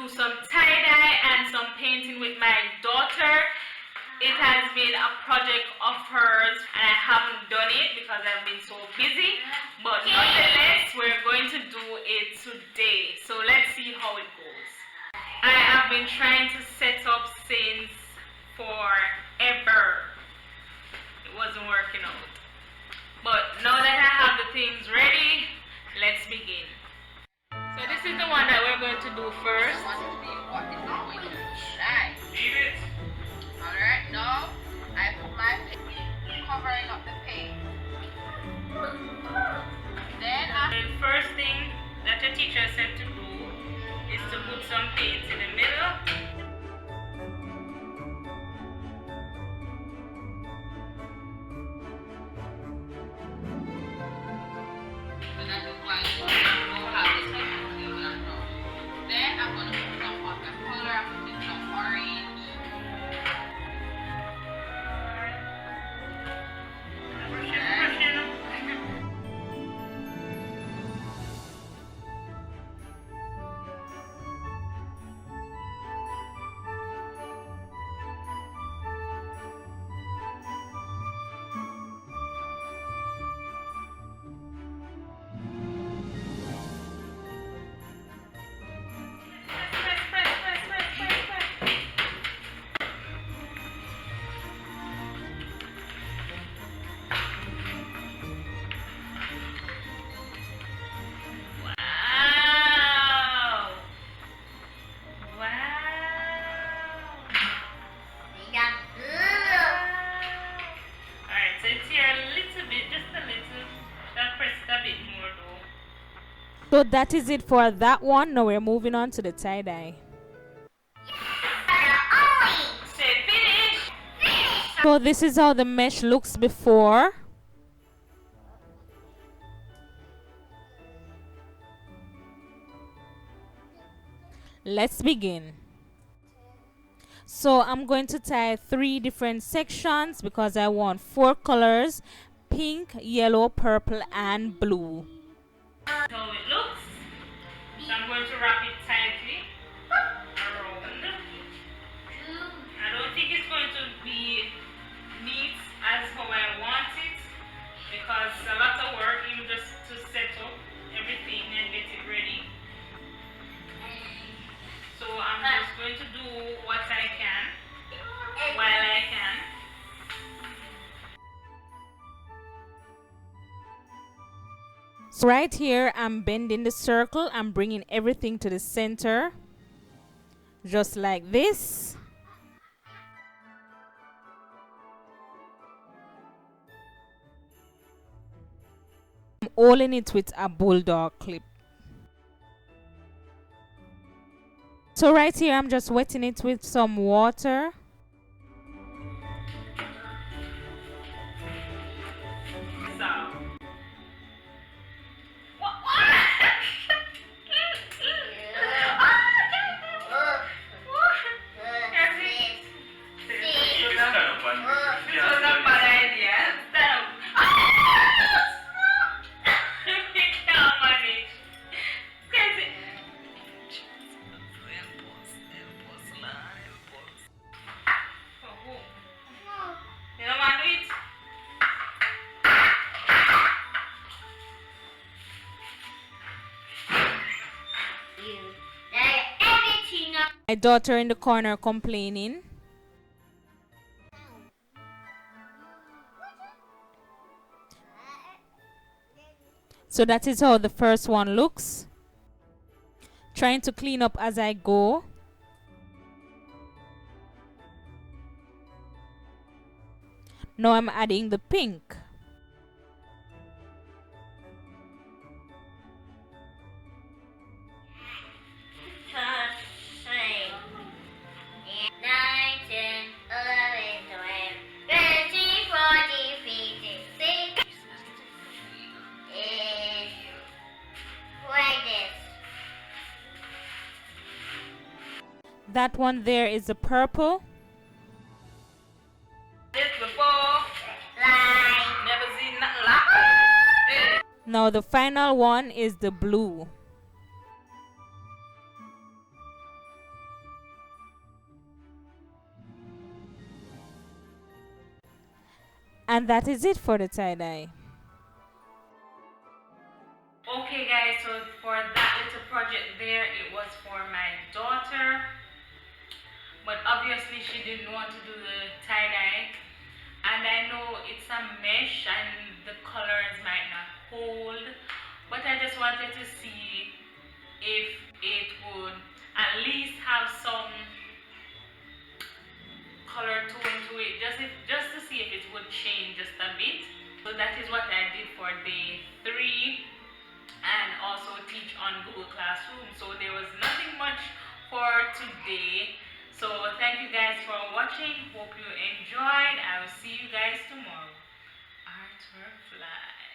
do some tie-dye and some painting with my daughter. It has been a project of hers and I haven't done it because I've been so busy. But nonetheless, we're going to do it today. So let's see how it goes. I have been trying to set up since forever. It wasn't working out. But now that I have the things ready, let's begin. So this is the one that we're going to do first. Leave it. Alright, now I put my covering up the paint. Then the first thing that the teacher said to do is to put some paint in the middle. Then I'm going to put some watercolor, I'm putting some orange. So that is it for that one. Now we're moving on to the tie-dye. So this is how the mesh looks before. Let's begin. So I'm going to tie 3 different sections because I want 4 colors: pink, yellow, purple, and blue. How it looks. So I'm going to wrap it tightly around. I don't think it's going to be neat as how I want it because a lot of work even just to set up everything and get it ready. So I'm just going to do what I can while I can. So right here, I'm bending the circle. I'm bringing everything to the center, just like this. I'm holding it with a bulldog clip. So right here, I'm just wetting it with some water. My daughter in the corner complaining. So that is how the first one looks. Trying to clean up as I go. Now I'm adding the pink. That one there is the purple. Now the final one is the blue. And that is it for the tie-dye. Okay guys, so for that little project there, it was for my daughter, but obviously she didn't want to do the tie-dye, and I know it's a mesh and the colors might not hold, but I just wanted to see if it would at least have some color tone to it, just to see if it would change just a bit. So that is what I did for day 3, and also teach on Google Classroom. So there was nothing much for today. So thank you guys for watching. Hope you enjoyed. I will see you guys tomorrow. Artwork fly.